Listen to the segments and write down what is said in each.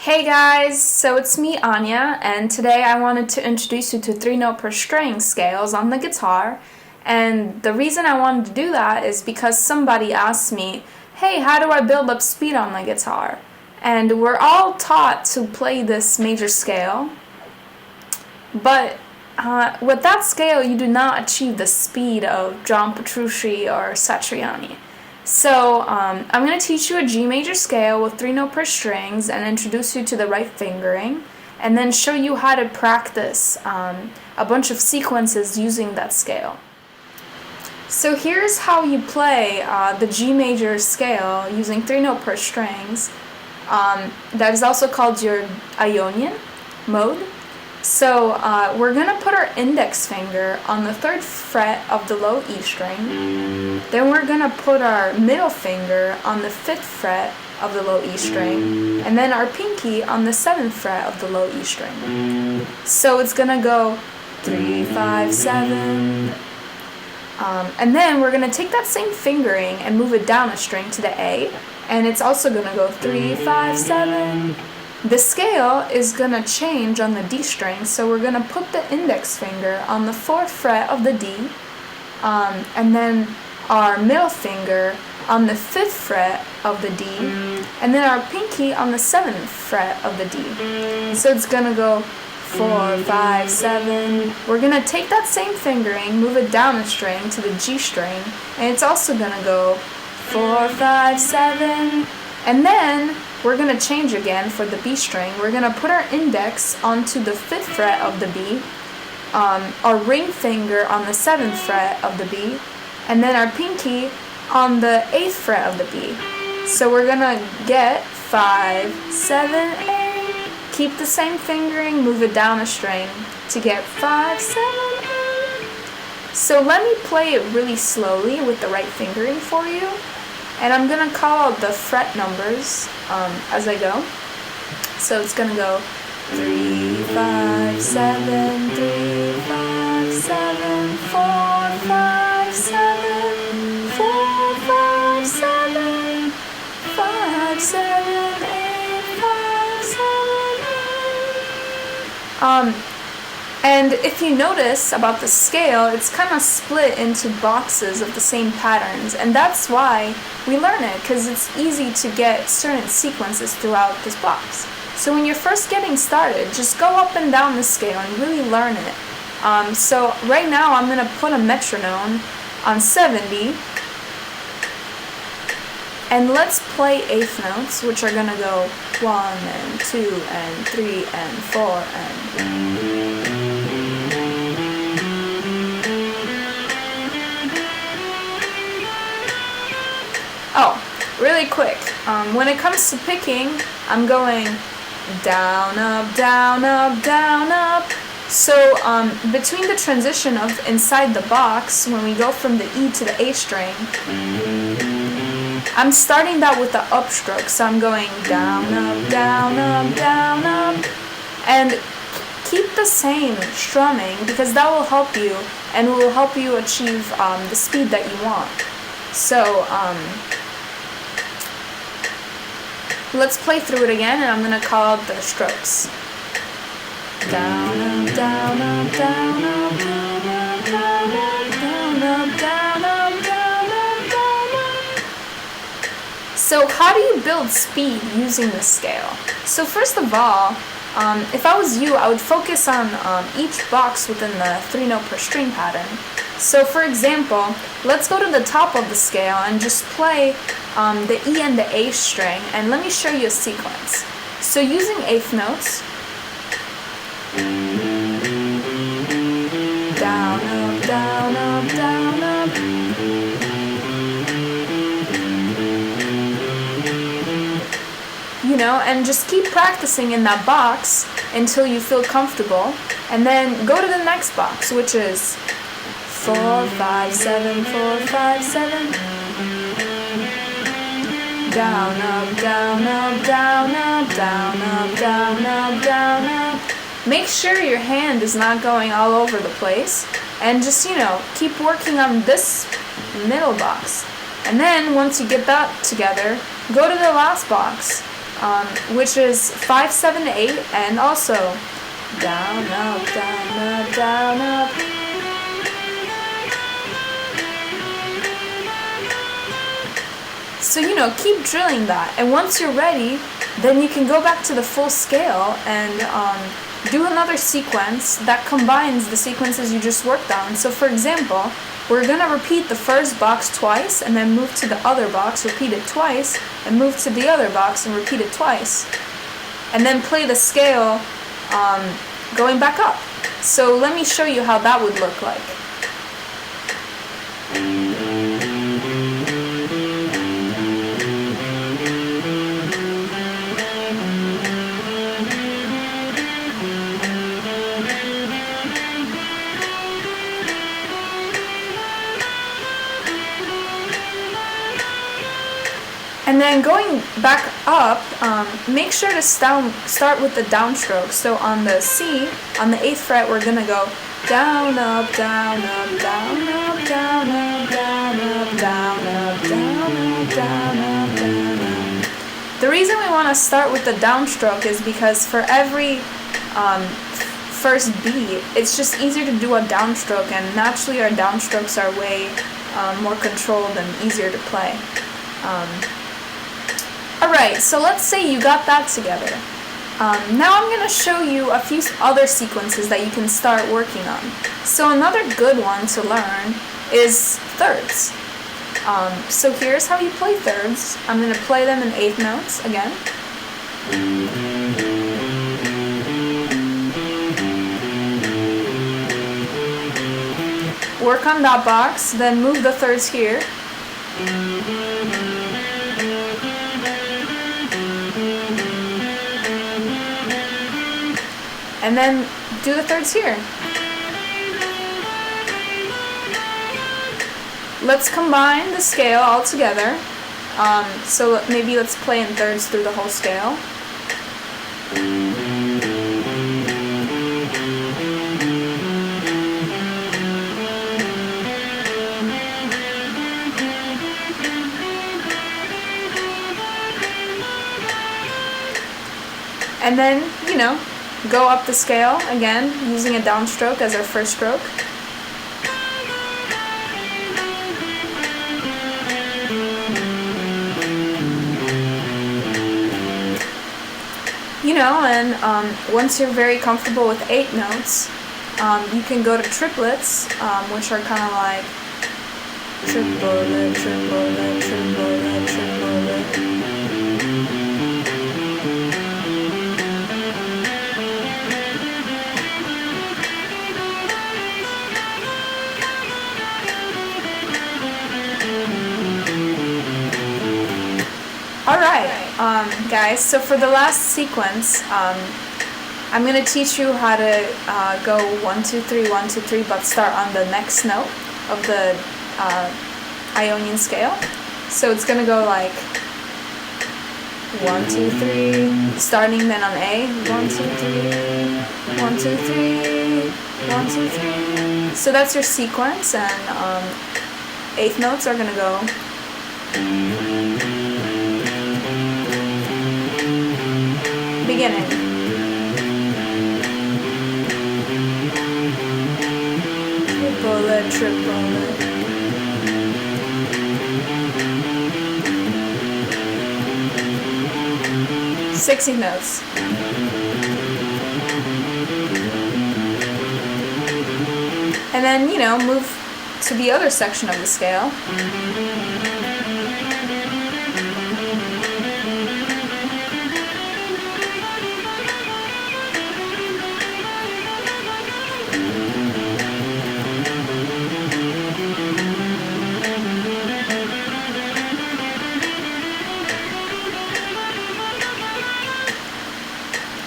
Hey guys, so it's me Ania, and today I wanted to introduce you to 3-note per string scales on the guitar. And the reason I wanted to do that is because somebody asked me, hey, how do I build up speed on the guitar? And we're all taught to play this major scale, but with that scale you do not achieve the speed of John Petrucci or Satriani. So I'm going to teach you a G major scale with 3-note per strings and introduce you to the right fingering, and then show you how to practice a bunch of sequences using that scale. So here's how you play the G major scale using 3-note per strings. That is also called your Ionian mode. So we're going to put our index finger on the 3rd fret of the low E string. Then we're going to put our middle finger on the 5th fret of the low E string. And then our pinky on the 7th fret of the low E string. So it's going to go 3, 5, 7. And then we're going to take that same fingering and move it down a string to the A. And it's also going to go 3, 5, 7. The scale is going to change on the D string, so we're going to put the index finger on the 4th fret of the D, and then our middle finger on the 5th fret of the D, and then our pinky on the 7th fret of the D. So it's going to go 4, 5, 7. We're going to take that same fingering, move it down a string to the G string, and it's also going to go 4, 5, 7, and then we're going to change again for the B string. We're going to put our index onto the 5th fret of the B, our ring finger on the 7th fret of the B, and then our pinky on the 8th fret of the B. So we're going to get 5, 7, 8. Keep the same fingering, move it down a string to get 5, 7, 8. So let me play it really slowly with the right fingering for you. And I'm going to call out the fret numbers as I go. So it's going to go 3, 5, 7, 3, 5, 7, 4, 5, 7, 4, 5, 7, 5, 7, 8, 5, 7, 8. And if you notice about the scale, it's kind of split into boxes of the same patterns, and that's why we learn it, because it's easy to get certain sequences throughout this box. So when you're first getting started, just go up and down the scale and really learn it. So right now I'm going to put a metronome on 70, and let's play 8th notes, which are going to go 1 and 2 and 3 and 4 and... Oh, really quick, when it comes to picking, I'm going down, up, down, up, down, up. So between the transition of inside the box, when we go from the E to the A string, I'm starting that with the upstroke. So I'm going down, up, down, up, down, up. And keep the same strumming, because that will help you and will help you achieve the speed that you want. So let's play through it again, and I'm going to call out the strokes. Down, up, down, up, down, up, down, up, down, up, down, up, down, up, down, up, down, up. So how do you build speed using this scale? So first of all, if I was you, I would focus on each box within the 3-note per string pattern. So for example, let's go to the top of the scale and just play the E and the A string, and let me show you a sequence. So using 8th notes, down, up, down, up, down, up. You know, and just keep practicing in that box until you feel comfortable, and then go to the next box, which is 4, 5, 7, 4, 5, 7. Down, up, down, up, down, up, down, up, down, up, down, up. Make sure your hand is not going all over the place, and just, keep working on this middle box. And then once you get that together, go to the last box, which is 5, 7, 8, and also down, up, down, up, down, up. So, keep drilling that. And once you're ready, then you can go back to the full scale and do another sequence that combines the sequences you just worked on. So, for example, we're going to repeat the first box twice and then move to the other box, repeat it twice, and move to the other box and repeat it twice. And then play the scale going back up. So let me show you how that would look like. And then going back up, make sure to start with the downstroke. So on the C, on the 8th fret, we're going to go down, up, down, up, down, up, down, up, down, up, down, up, down, up, down, up, down, up. The reason we want to start with the downstroke is because for every first beat, it's just easier to do a downstroke, and naturally our downstrokes are way more controlled and easier to play. Alright, so let's say you got that together. Now I'm going to show you a few other sequences that you can start working on. So another good one to learn is thirds. So here's how you play thirds. I'm going to play them in 8th notes again. Work on that box, then move the thirds here. And then do the thirds here. Let's combine the scale all together. So maybe let's play in thirds through the whole scale. And then, go up the scale again, using a downstroke as our first stroke. And once you're very comfortable with 8 notes, you can go to triplets, which are kind of like triplet, triplet, triplet, triplet. Alright, guys, so for the last sequence, I'm going to teach you how to go 1, 2, 3, 1, 2, 3, but start on the next note of the Ionian scale. So it's going to go like 1, 2, 3, starting then on A, 1, 2, 3, 1, 2, 3, 1, 2, 3. So that's your sequence, and 8th notes are going to go. Beginning. Triplet, triplet. Sixteenth notes. And then, move to the other section of the scale.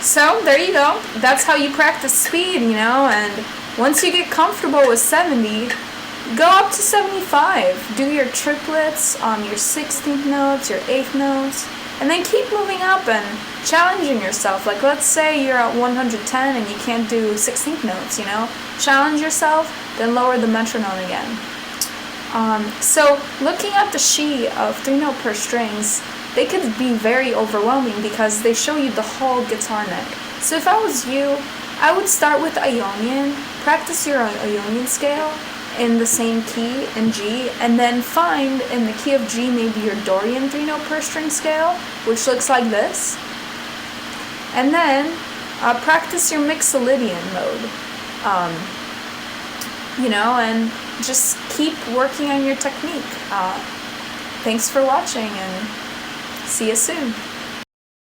So there you go. That's how you practice speed, and once you get comfortable with 70, go up to 75. Do your triplets on your 16th notes, your 8th notes, and then keep moving up and challenging yourself. Like, let's say you're at 110 and you can't do 16th notes, Challenge yourself, then lower the metronome again. So looking at the sheet of 3 note per strings, they could be very overwhelming because they show you the whole guitar neck. So if I was you, I would start with Ionian, practice your Ionian scale in the same key in G, and then find in the key of G maybe your Dorian 3-note per string scale, which looks like this. And then practice your Mixolydian mode. And just keep working on your technique. Thanks for watching, and see you soon.